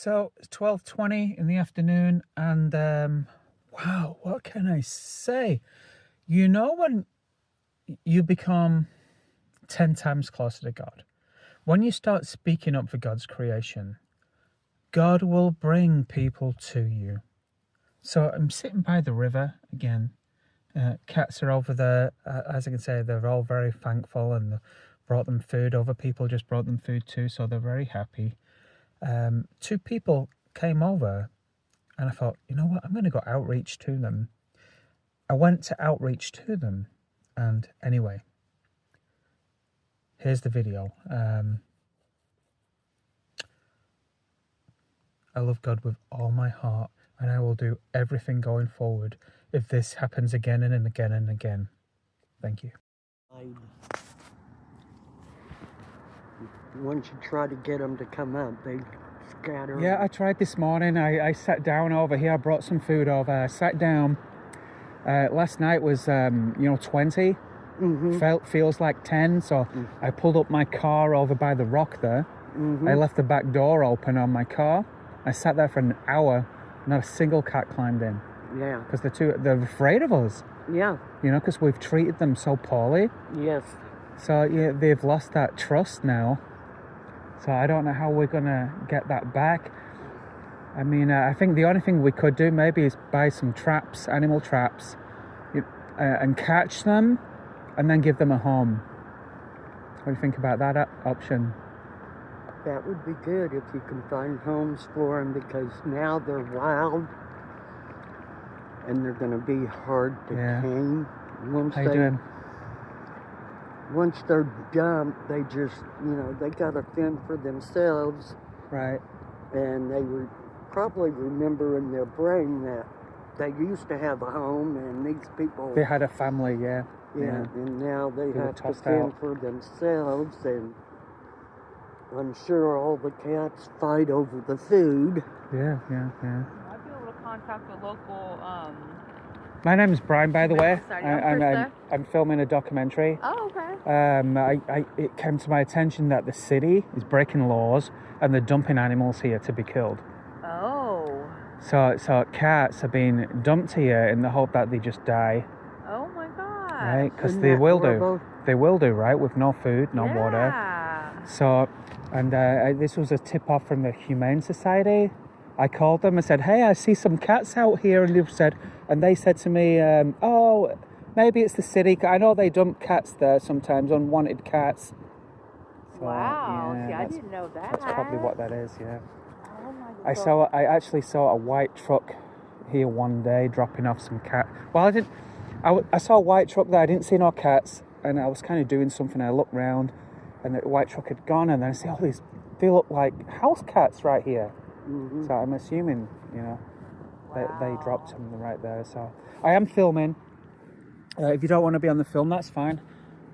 So it's 12:20 in the afternoon, and wow, what can I say? You know, when you become 10 times closer to God, when you start speaking up for God's creation, God will bring people to you. So I'm sitting by the river again. Cats are over there. As I can say, they're all very thankful, and brought them food. Other people just brought them food too, so they're very happy. Two people came over, and I thought, you know what, I'm going to go outreach to them. I went to outreach to them, and anyway, here's the video. I love God with all my heart, and I will do everything going forward if this happens again and again and again. Thank you. Once you try to get them to come up, they scatter. Yeah, I tried this morning. I sat down over here. I brought some food over. I sat down. Last night was, 20. Feels like 10. So I pulled up my car over by the rock there. I left the back door open on my car. I sat there for an hour. Not a single cat climbed in. Yeah. Because they're afraid of us. Yeah. Because we've treated them so poorly. Yes. So yeah, they've lost that trust now. So I don't know how we're going to get that back. I mean, I think the only thing we could do maybe is buy some traps, animal traps, and catch them, and then give them a home. What do you think about that option? That would be good if you can find homes for them, because now they're wild and they're going to be hard to tame. How you doing? Once they're dumped, they just, they got to fend for themselves. Right. And they would probably remember in their brain that they used to have a home, and these people... They had a family, Yeah, and now they have to fend for themselves, and I'm sure all the cats fight over the food. Yeah. I'd be able to contact a local... My name is Brian, by the way. I'm I'm filming a documentary. Oh, okay. It came to my attention that the city is breaking laws and they're dumping animals here to be killed. Oh. So cats are being dumped here in the hope that they just die. Oh my God. Right? Because they will do. They will do, right? With no food, no water. So, and this was a tip-off from the Humane Society. I called them and said, hey, I see some cats out here. And they said to me, oh, maybe it's the city. I know they dump cats there sometimes, unwanted cats. So, wow. yeah, See, I didn't know that. That's probably what that is, yeah. Oh my God. I actually saw a white truck here one day dropping off some cat. Well, I saw a white truck there. I didn't see no cats. And I was kind of doing something. I looked round and the white truck had gone. And then I see all these, they look like house cats right here. So I'm assuming, they dropped them right there. So I am filming. If you don't want to be on the film, that's fine.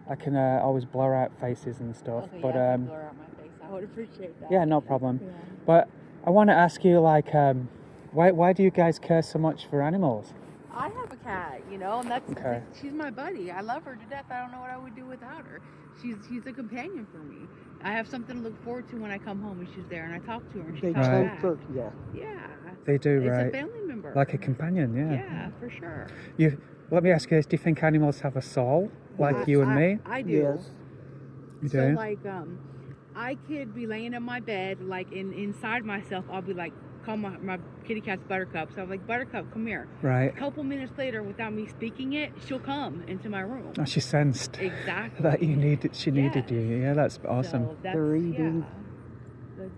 I can always blur out faces and stuff. Okay, but blur out my face. I would appreciate that. Yeah, no problem. Yeah. But I want to ask you, why do you guys care so much for animals? I have a cat, and she's my buddy. I love her to death. I don't know what I would do without her. She's a companion for me. I have something to look forward to when I come home and she's there and I talk to her and she comes back. Yeah. They do, right? It's a family member. Like a companion, yeah. Yeah, for sure. Let me ask you this: do you think animals have a soul, like you and me? I do. Yes. You So do? I could be laying in my bed, inside myself, I'll be like, call my kitty cat's Buttercup. So I'm like, Buttercup, come here. Right. A couple minutes later, without me speaking it, she'll come into my room. Oh, she sensed exactly that she needed you. Yeah, that's awesome. So They're eating. Good.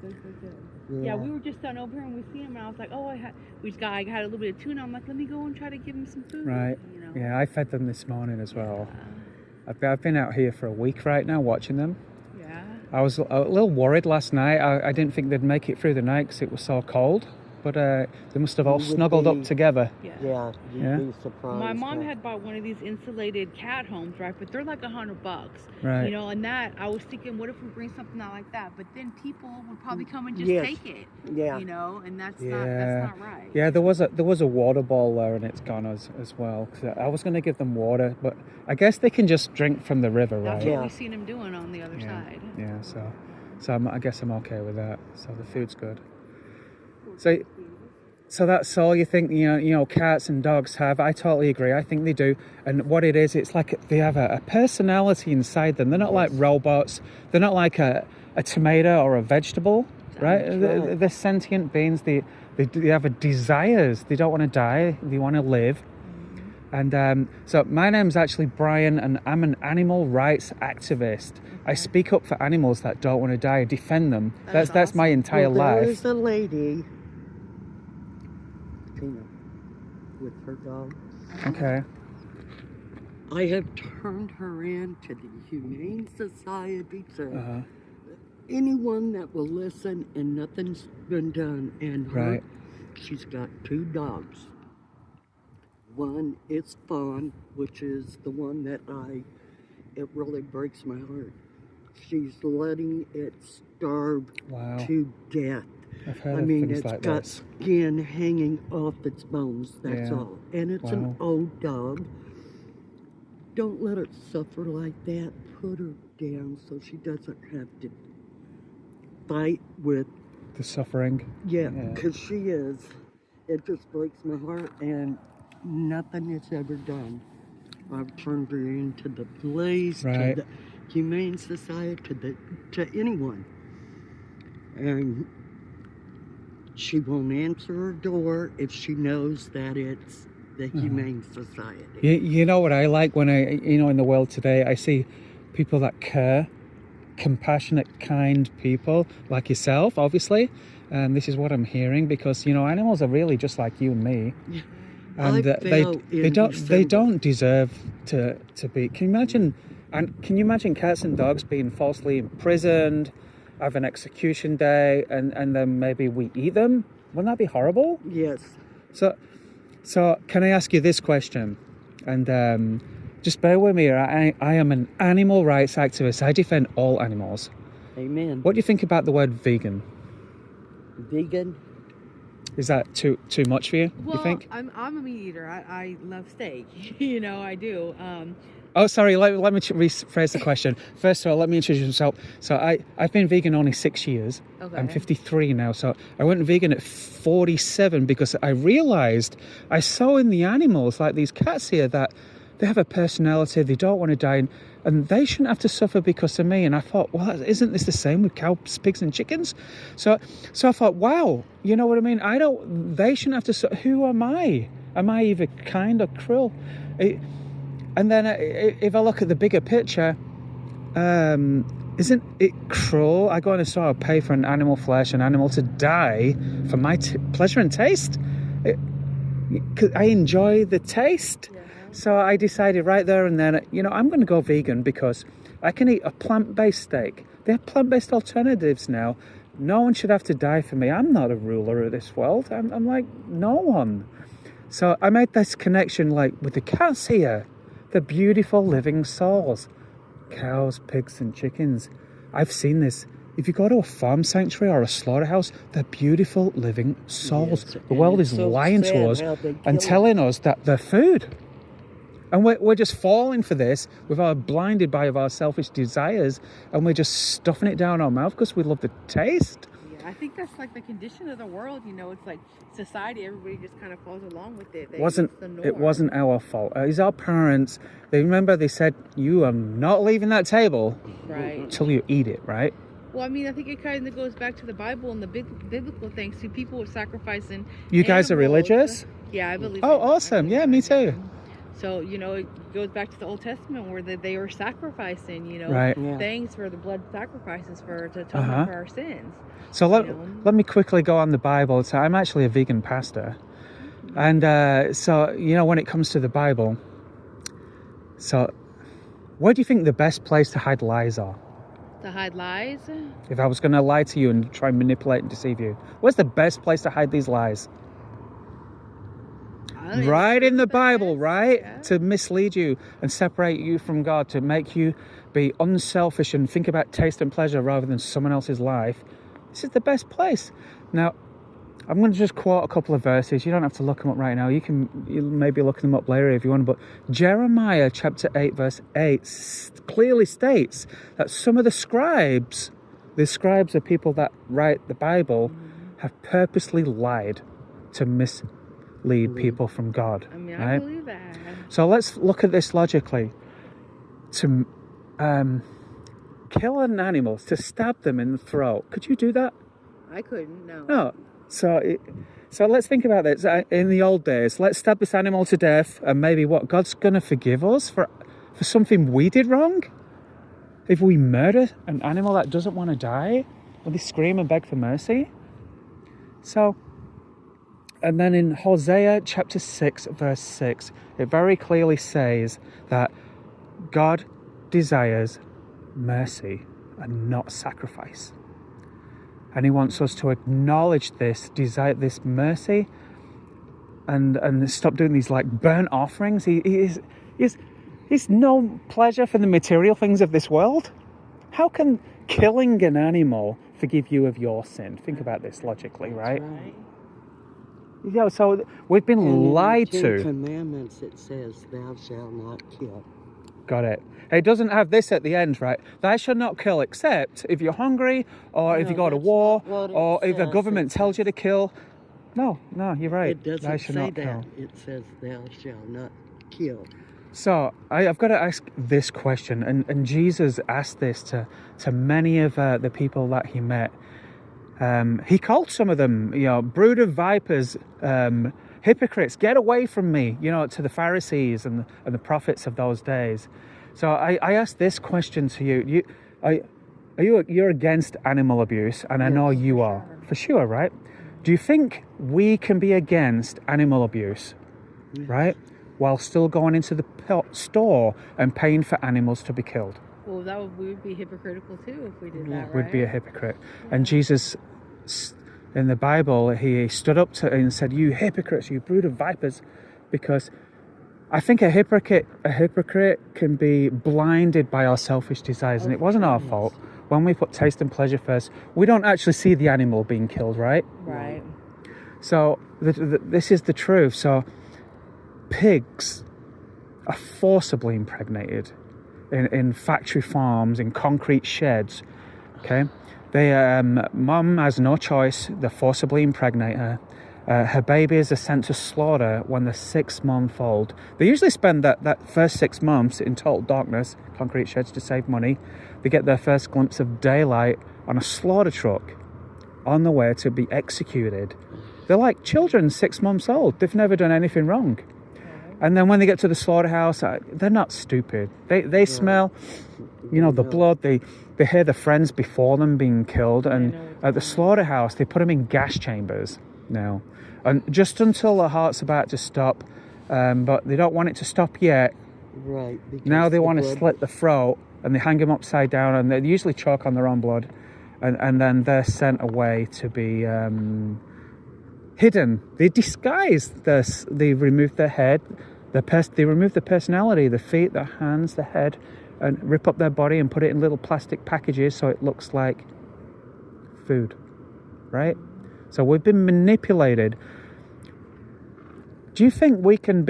Yeah, we were just done over here and we seen him and I was like, I had a little bit of tuna. I'm like, let me go and try to give him some food. Right. Yeah, I fed them this morning as well. I've been out here for a week right now watching them. Yeah. I was a little worried last night. I didn't think they'd make it through the night because it was so cold. But they must have all snuggled up together. Yeah, you'd be surprised. My mom had bought one of these insulated cat homes, right? But they're like $100. Right. And that, I was thinking, what if we bring something out like that? But then people would probably come and just take it. Yeah. And that's not right. Yeah, there was a water bowl there and it's gone as well. Cause I was going to give them water, but I guess they can just drink from the river, right? That's what we've seen them doing on the other side. Yeah, so I guess I'm okay with that. So the food's good. So that's all you think, cats and dogs have. I totally agree. I think they do. And what it is, it's like they have a personality inside them. They're not like robots. They're not like a tomato or a vegetable, right? They're sentient beings. They have a desires. They don't want to die. They want to live. And so my name's actually Brian, and I'm an animal rights activist. I speak up for animals that don't want to die, defend them. That's my entire life. There is a lady with her dog. Okay. I have turned her in to the Humane Society, to anyone that will listen, and nothing's been done. And her, she's got 2 dogs. One is Fawn, which is the one that it really breaks my heart. She's letting it starve to death. I've heard of things like got this. skin hanging off its bones, that's all. And it's an old dog. Don't let her suffer like that. Put her down so she doesn't have to fight with the suffering. Yeah, because she is. It just breaks my heart, and nothing is ever done. I've turned her into the police, to the Humane Society, to anyone. And she won't answer her door if she knows that it's the Humane Society. You know what I like when in the world today, I see people that care, compassionate, kind people like yourself, obviously. And this is what I'm hearing, because, animals are really just like you and me. And they don't deserve to be. Can you imagine cats and dogs being falsely imprisoned, have an execution day, and then maybe we eat them? Wouldn't that be horrible? Yes. So can I ask you this question? And just bear with me. I am an animal rights activist. I defend all animals. Amen. What do you think about the word vegan? Vegan? Is that too much for you? Well, you think? I'm a meat eater. I love steak. I do. Oh, sorry. Let me rephrase the question. First of all, let me introduce myself. So I've been vegan only 6 years. Okay. I'm 53 now. So I went vegan at 47 because I realized I saw in the animals, like these cats here, that they have a personality. They don't want to die, and they shouldn't have to suffer because of me. And I thought, well, isn't this the same with cows, pigs, and chickens? So I thought, wow, you know what I mean? They shouldn't have to suffer. Who am I? Am I either kind or cruel? And then if I look at the bigger picture, isn't it cruel? I go in a store, I pay for an animal flesh, an animal to die for my pleasure and taste. I enjoy the taste. Yeah. So I decided right there and then, I'm going to go vegan because I can eat a plant-based steak. They have plant-based alternatives now. No one should have to die for me. I'm not a ruler of this world. I'm like no one. So I made this connection with the cats here. The beautiful living souls. Cows, pigs and chickens. I've seen this. If you go to a farm sanctuary or a slaughterhouse, they're beautiful living souls. Yes, the world is lying to us and telling us that they're food. And we're just falling for this. We're blinded by our selfish desires, and we're just stuffing it down our mouth because we love the taste. Yeah, I think that's like the condition of the world. It's like society. Everybody just kind of falls along with it. It wasn't our fault. It's our parents. They said you are not leaving that table until you eat it, right? Well, I think it kind of goes back to the Bible and the biblical things. See, people were sacrificing. You guys are religious? Yeah, I believe. Oh, awesome! Yeah, me too. So, it goes back to the Old Testament where they were sacrificing, things for the blood sacrifices to atone for our sins. So let me quickly go on the Bible. So I'm actually a vegan pastor. And so, when it comes to the Bible, so where do you think the best place to hide lies are? To hide lies? If I was going to lie to you and try and manipulate and deceive you, where's the best place to hide these lies? Right in the Bible, right? Yeah. To mislead you and separate you from God, to make you be unselfish and think about taste and pleasure rather than someone else's life. This is the best place. Now, I'm going to just quote a couple of verses. You don't have to look them up right now. You maybe look them up later if you want. But Jeremiah chapter 8 verse 8 clearly states that some of the scribes are people that write the Bible, have purposely lied to mislead people from God. I mean, right? I believe that. So let's look at this logically. To kill an animal, to stab them in the throat, could you do that? I couldn't, no. No. So let's think about this. In the old days, let's stab this animal to death, and maybe what, God's going to forgive us for something we did wrong? If we murder an animal that doesn't want to die, will they scream and beg for mercy? So, and then in Hosea chapter 6, verse 6, it very clearly says that God desires mercy and not sacrifice. And he wants us to acknowledge this, desire this mercy, and stop doing these like burnt offerings. He's no pleasure for the material things of this world. How can killing an animal forgive you of your sin? Think about this logically, right? Yeah, so we've been lied in the to. Commandments it says, "Thou shalt not kill." Got it. It doesn't have this at the end, right? Thou shalt not kill except if you're hungry, or if you go to war, or if the government tells you to kill. No, you're right. It doesn't Thou shalt say not that. kill. It says, "Thou shalt not kill." So I've got to ask this question, and Jesus asked this to many of the people that he met. He called some of them, brood of vipers, hypocrites, get away from me, to the Pharisees and the prophets of those days. So I ask this question to you. You're against animal abuse, and I know you are, for sure, right? Do you think we can be against animal abuse, right, while still going into the store and paying for animals to be killed? Well, we would be hypocritical too if we did that, right? We'd be a hypocrite. And Jesus, in the Bible, he stood up and said, "You hypocrites, you brood of vipers," because I think a hypocrite can be blinded by our selfish desires, and it wasn't our fault. When we put taste and pleasure first, we don't actually see the animal being killed, right? Right. So this is the truth. So pigs are forcibly impregnated in factory farms, in concrete sheds. Okay, mom has no choice. They forcibly impregnate her. Her babies are sent to slaughter when they're 6 months old. They usually spend that first 6 months in total darkness, concrete sheds, to save money. They get their first glimpse of daylight on a slaughter truck on the way to be executed. They're like children, 6 months old. They've never done anything wrong. And then when they get to the slaughterhouse, they're not stupid. They smell, the blood. They hear the friends before them being killed. And at the slaughterhouse, they put them in gas chambers now. And just until the heart's about to stop, but they don't want it to stop yet. Right. Now they want to slit the throat, and they hang them upside down, and they usually choke on their own blood. And then they're sent away to be hidden. They disguise this. They remove their head. They remove the personality, the feet, the hands, the head, and rip up their body and put it in little plastic packages so it looks like food, right? So we've been manipulated. Do you think we can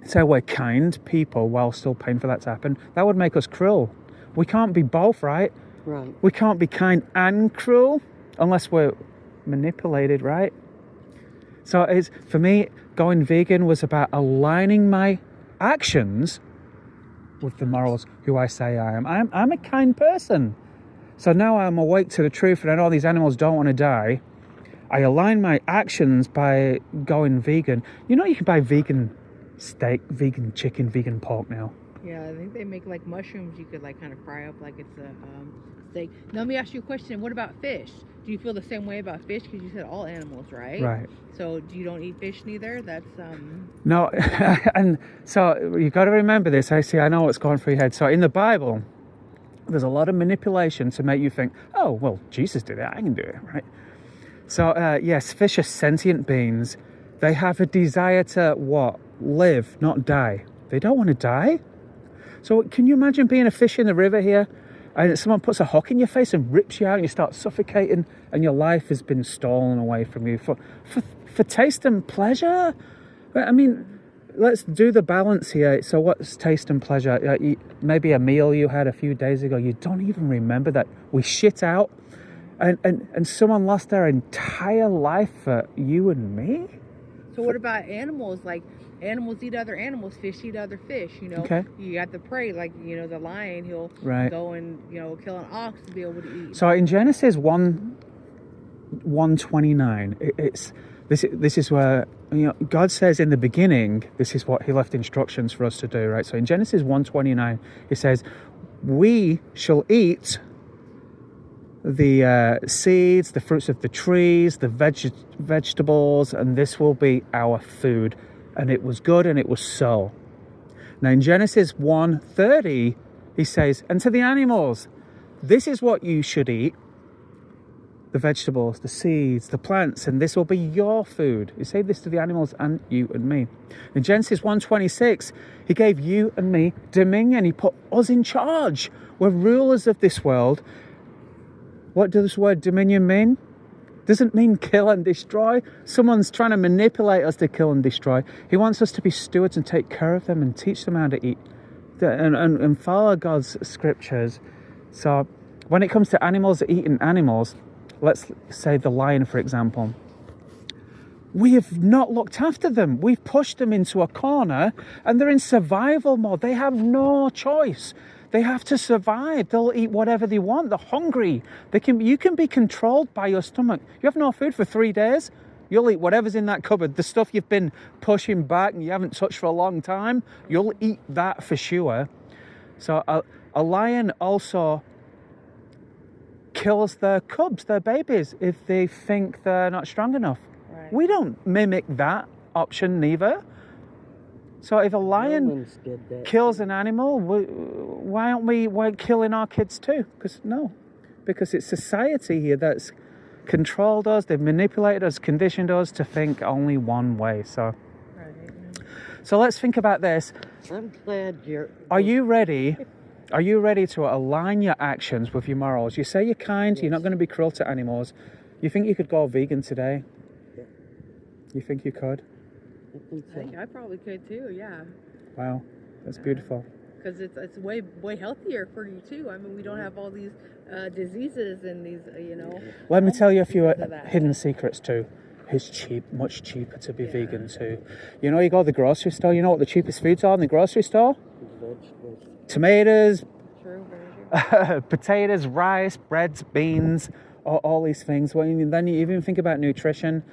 say we're kind people while still paying for that to happen? That would make us cruel. We can't be both, right? Right. We can't be kind and cruel unless we're manipulated, right? So for me, going vegan was about aligning my actions with the morals, who I say I am. I'm a kind person. So now I'm awake to the truth, and I know these animals don't want to die. I align my actions by going vegan. You can buy vegan steak, vegan chicken, vegan pork now. Yeah, I think they make like mushrooms you could like kind of fry up like it's a steak. Now let me ask you a question. What about fish? Do you feel the same way about fish? Because you said all animals, right? Right. So you don't eat fish neither? That's No, and so you've got to remember this. I know what's going through your head. So in the Bible, there's a lot of manipulation to make you think, oh, well, Jesus did it, I can do it, right? So yes, fish are sentient beings. They have a desire to what? Live, not die. They don't want to die. So can you imagine being a fish in the river here, and someone puts a hook in your face and rips you out and you start suffocating, and your life has been stolen away from you for taste and pleasure? I mean, let's do the balance here. So what's taste and pleasure? Maybe a meal you had a few days ago, you don't even remember that we shit out And someone lost their entire life for you and me? So what about animals? Like, animals eat other animals, fish eat other fish, you know? Okay. You got the prey, like, you know, the lion, he'll go and, you know, kill an ox to be able to eat. So in Genesis 1:29, this is where, you know, God says in the beginning, this is what he left instructions for us to do, right? So in Genesis 1:29, he says, we shall eat the seeds, the fruits of the trees, the vegetables, and this will be our food. And it was good, and it was so. Now in Genesis 1:30, he says, and to the animals, this is what you should eat. The vegetables, the seeds, the plants, and this will be your food. He said this to the animals and you and me. In Genesis 1:26, he gave you and me dominion. He put us in charge. We're rulers of this world. What does this word dominion mean? Doesn't mean kill and destroy. Someone's trying to manipulate us to kill and destroy. He wants us to be stewards and take care of them and teach them how to eat and follow God's scriptures. So when it comes to animals eating animals, let's say the lion, for example, we have not looked after them. We've pushed them into a corner and they're in survival mode. They have no choice. They have to survive. They'll eat whatever they want. They're hungry. You can be controlled by your stomach. You have no food for 3 days. You'll eat whatever's in that cupboard. The stuff you've been pushing back and you haven't touched for a long time, you'll eat that for sure. So a lion also kills their cubs, their babies, if they think they're not strong enough. Right. We don't mimic that option neither. So if a lion kills an animal, why aren't we killing our kids too? Because it's society here that's controlled us, they've manipulated us, conditioned us to think only one way. So let's think about this. I'm glad Are you ready? Are you ready to align your actions with your morals? You say you're kind, yes. You're not going to be cruel to animals. You think you could go vegan today? Yeah. You think you could? I probably could too, yeah. Wow, that's beautiful. Because it's way healthier for you too. I mean, we don't have all these diseases and these, you know. Let me tell you a few hidden secrets too. It's much cheaper to be vegan too. You know, you go to the grocery store, you know what the cheapest foods are in the grocery store? Vegetables. Tomatoes, potatoes, rice, breads, beans, all these things. Then you even think about nutrition.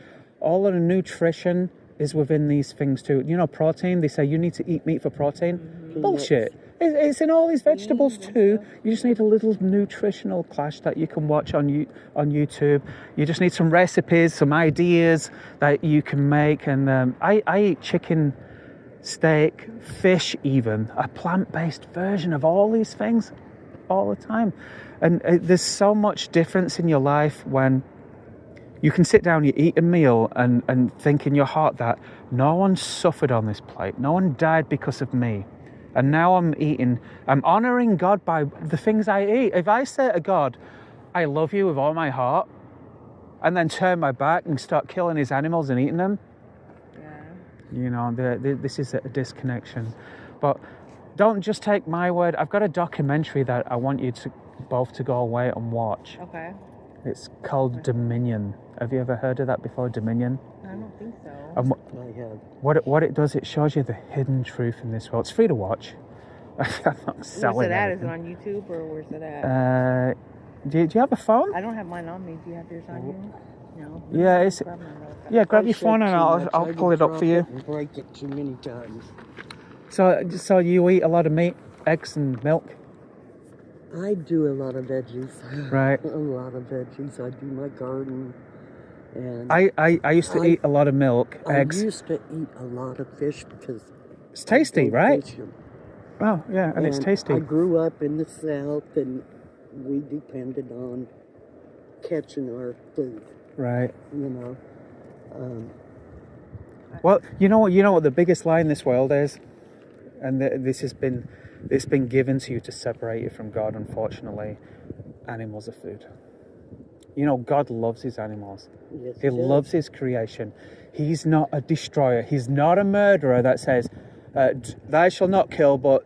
All of the nutrition is within these things too. You know, protein, they say you need to eat meat for protein. Mm-hmm. Bullshit. It's in all these vegetables too. You just need a little nutritional clash that you can watch on YouTube. You just need some recipes, some ideas that you can make. And I eat chicken, steak, fish even, a plant-based version of all these things all the time. And there's so much difference in your life when you can sit down, you eat a meal and think in your heart that no one suffered on this plate. No one died because of me. And now I'm honouring God by the things I eat. If I say to God, I love you with all my heart, and then turn my back and start killing his animals and eating them, you know, this is a disconnection. But don't just take my word. I've got a documentary that I want you to both to go away and watch. Okay. It's called Dominion. Have you ever heard of that before, Dominion? I don't think so. I have. What it does, it shows you the hidden truth in this world. It's free to watch. I'm not selling Where's it at? anything. Is it on YouTube or where's it at? Do you have a phone? I don't have mine on me. Do you have yours on you? No. Yeah, grab your phone and I'll pull it up for you. And break it too many times. So you eat a lot of meat, eggs and milk? I do a lot of veggies. Right. A lot of veggies. I do my garden. And I used to eat a lot of milk, eggs. I used to eat a lot of fish because it's tasty, right? Fishing. Oh, yeah, and it's tasty. I grew up in the South and we depended on catching our food. Right. You know. Well, you know what the biggest lie in this world is? And it's been given to you to separate you from God, unfortunately. Animals are food. You know, God loves his animals. Yes, he loves his creation. He's not a destroyer. He's not a murderer that says, thou shalt not kill, but,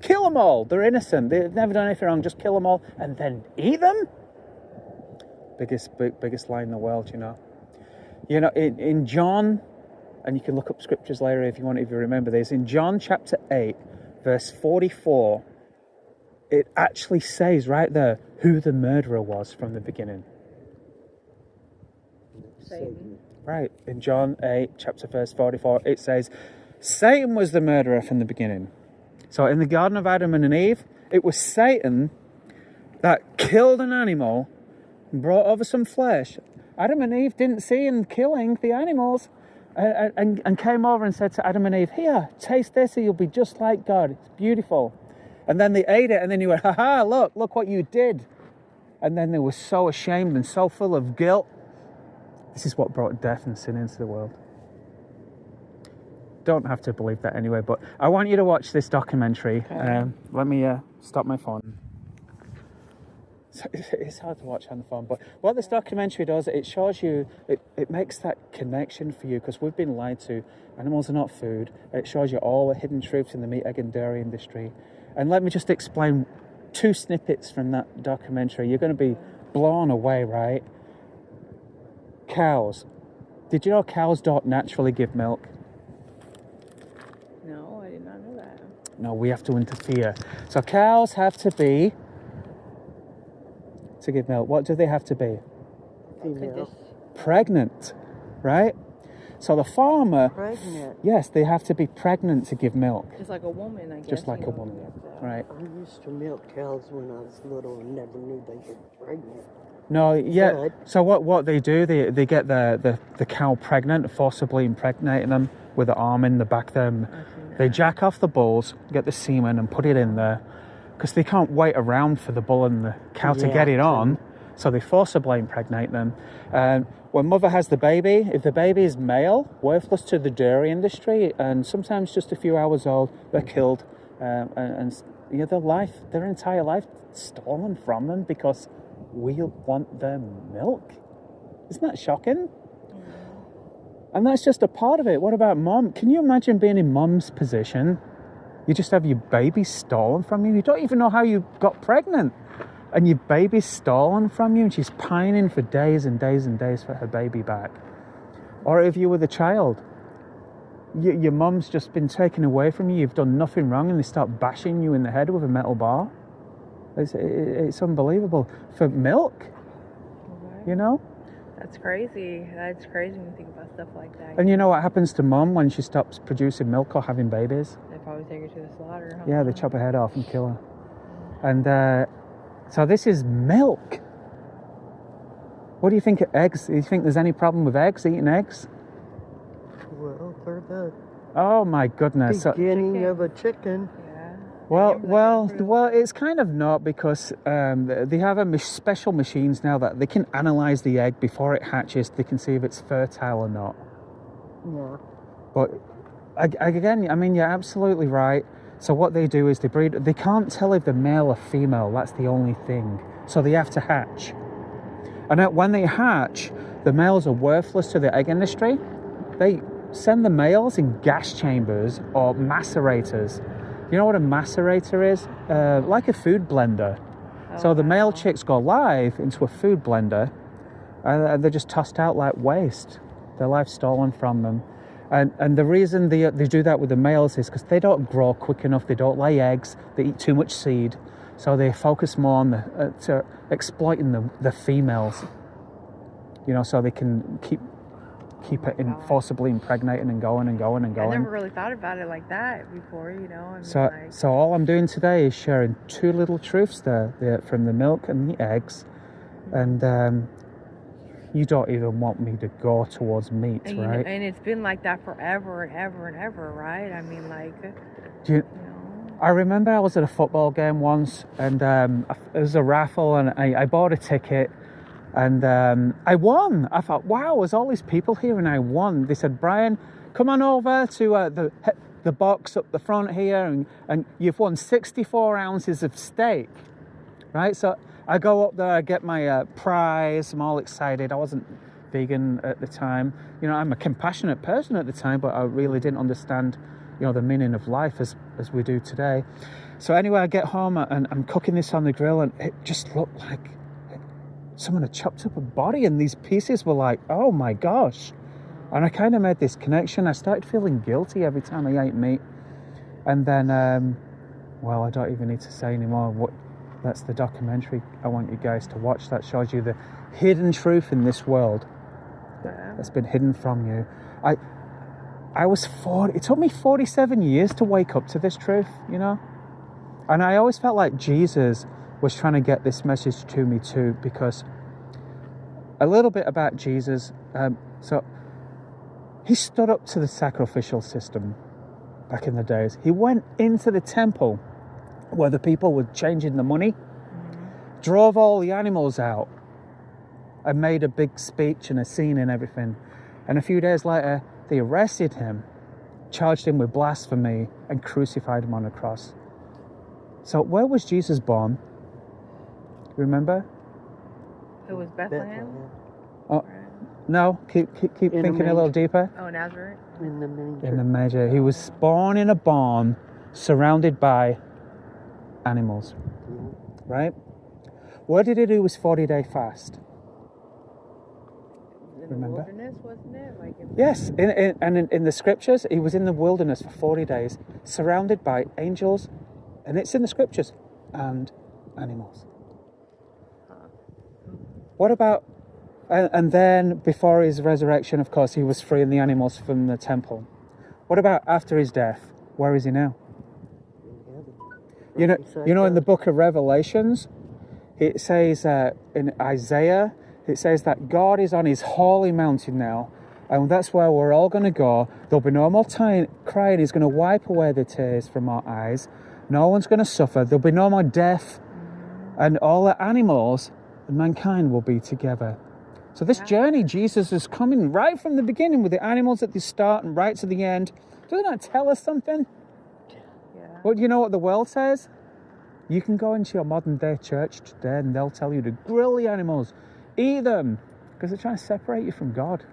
kill them all. They're innocent. They've never done anything wrong. Just kill them all and then eat them? biggest lie in the world, you know. You know, in John, and you can look up scriptures later if you want, if you remember this, in John chapter 8, verse 44, it actually says right there who the murderer was from the beginning. Satan. Right, in John 8, chapter verse 44, it says, Satan was the murderer from the beginning. So in the Garden of Adam and Eve, it was Satan that killed an animal and brought over some flesh. Adam and Eve didn't see him killing the animals and came over and said to Adam and Eve, here, taste this and you'll be just like God. It's beautiful. And then they ate it and then he went, ha-ha, look what you did. And then they were so ashamed and so full of guilt. This is what brought death and sin into the world. Don't have to believe that anyway, but I want you to watch this documentary. Okay. Let me stop my phone. It's hard to watch on the phone, but what this documentary does, it shows you, it makes that connection for you, because we've been lied to. Animals are not food. It shows you all the hidden truths in the meat, egg and dairy industry. And let me just explain 2 snippets from that documentary. You're going to be blown away, right? Cows. Did you know cows don't naturally give milk? No, I did not know that. No, we have to interfere. So cows have to be, to give milk, what do they have to be? Female. Pregnant, right? So the farmer, Pregnant. yes, they have to be pregnant to give milk. Just like a woman, I guess. Just like you a know, woman, you have to- right? I used to milk cows when I was little and never knew they were pregnant. No, yeah. Good. So what they do, they get the cow pregnant, forcibly impregnating them with the arm in the back of them. They jack off the bulls, get the semen and put it in there, because they can't wait around for the bull and the cow to get it on. So they forcibly impregnate them. When mother has the baby, if the baby is male, worthless to the dairy industry, and sometimes just a few hours old, they're killed. And you know, their entire life stolen from them because we want their milk. Isn't that shocking? And that's just a part of it. What about mom? Can you imagine being in mom's position? You just have your baby stolen from you. You don't even know how you got pregnant. And your baby's stolen from you and she's pining for days and days and days for her baby back. Or if you were the child, your mum's just been taken away from you. You've done nothing wrong and they start bashing you in the head with a metal bar. It's unbelievable. For milk, you know? That's crazy. That's crazy when you think about stuff like that. And you know what happens to mum when she stops producing milk or having babies? They probably take her to the slaughter. Huh? Yeah, they chop her head off and kill her. And so this is milk. What do you think of eggs? Do you think there's any problem with eggs, eating eggs? Well, they're the Oh my goodness. beginning of a chicken. Yeah. Well, it's kind of not, because they have special machines now that they can analyze the egg before it hatches. They can see if it's fertile or not. Yeah. But again, I mean, you're absolutely right. So what they do is they breed. They can't tell if they're male or female. That's the only thing. So they have to hatch. And when they hatch, the males are worthless to the egg industry. They send the males in gas chambers or macerators. You know what a macerator is? Like a food blender. So the male chicks go live into a food blender and they're just tossed out like waste. Their life's stolen from them. And the reason they do that with the males is because they don't grow quick enough. They don't lay eggs. They eat too much seed. So they focus more on exploiting the females. You know, so they can keep it forcibly impregnating and going and going and going. I never really thought about it like that before, you know. I mean, So all I'm doing today is sharing 2 little truths there from the milk and the eggs. And you don't even want me to go towards meat, and, right? You know, and it's been like that forever and ever and ever, right? I mean, like, Do you know, I remember I was at a football game once, and it was a raffle, and I bought a ticket, and I won. I thought, wow, there's all these people here, and I won. They said, Brian, come on over to the box up the front here, and you've won 64 ounces of steak, right? So I go up there, I get my prize, I'm all excited. I wasn't vegan at the time. You know, I'm a compassionate person at the time, but I really didn't understand, you know, the meaning of life as we do today. So anyway, I get home and I'm cooking this on the grill, and it just looked like someone had chopped up a body, and these pieces were like, oh my gosh. And I kind of made this connection. I started feeling guilty every time I ate meat. And then, well, I don't even need to say anymore. That's the documentary I want you guys to watch. That shows you the hidden truth in this world that's been hidden from you. I was 40. It took me 47 years to wake up to this truth, you know? And I always felt like Jesus was trying to get this message to me too, because a little bit about Jesus. So he stood up to the sacrificial system back in the days. He went into the temple where the people were changing the money, drove all the animals out, and made a big speech and a scene and everything. And a few days later, they arrested him, charged him with blasphemy, and crucified him on a cross. So where was Jesus born? Remember? It was Bethlehem. Oh, no, keep thinking a little deeper. Oh, Nazareth. In the manger. In the manger. He was born in a barn, surrounded by animals. Right? What did he do his 40-day fast? In Remember? the wilderness, wasn't it? Like Yes, in the scriptures, he was in the wilderness for 40 days, surrounded by angels, and it's in the scriptures, and animals. What about, and then before his resurrection, of course, he was freeing the animals from the temple. What about after his death? Where is he now? You know, in the book of Revelations, it says in Isaiah, it says that God is on his holy mountain now, and that's where we're all going to go. There'll be no more crying. He's going to wipe away the tears from our eyes. No one's going to suffer. There'll be no more death, and all the animals and mankind will be together. So this journey, Jesus is coming right from the beginning with the animals at the start and right to the end. Doesn't that tell us something? Yeah. Well, you know what the world says? You can go into your modern day church today and they'll tell you to grill the animals, eat them, because they're trying to separate you from God.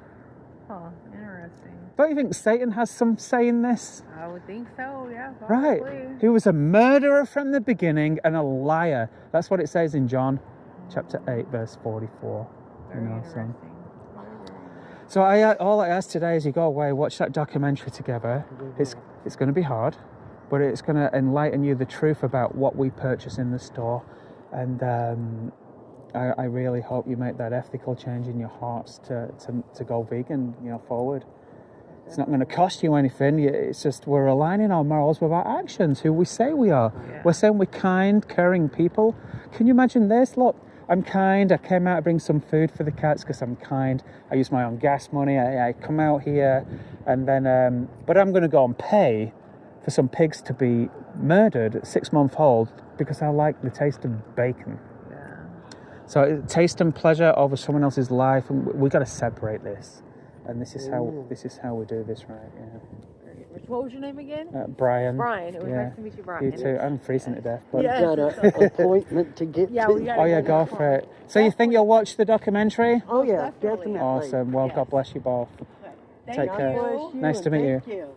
Oh, interesting. Don't you think Satan has some say in this? I would think so, yeah. Right. Probably. He was a murderer from the beginning and a liar. That's what it says in John chapter 8, verse 44. Very interesting. So all I ask today is you go away, watch that documentary together. It's going to be hard, but it's going to enlighten you the truth about what we purchase in the store. And I really hope you make that ethical change in your hearts to go vegan, forward. It's not going to cost you anything. It's just we're aligning our morals with our actions, who we say we are. Yeah. We're saying we're kind, caring people. Can you imagine this? Look, I'm kind. I came out to bring some food for the cats because I'm kind. I use my own gas money. I come out here, and then, but I'm going to go and pay for some pigs to be murdered at 6 months old because I like the taste of bacon. Yeah. So taste and pleasure over someone else's life, and we've got to separate this. And this is how we do this, right? Yeah. What was your name again? Brian. Brian. It was nice to meet you, Brian. You too. I'm freezing to death. But We've got an appointment to get to. We gotta go for it. So you think you'll watch the documentary? Oh yeah, definitely. Awesome. Well, God bless you both. Thank Take care. you. Nice to meet you. Thank you.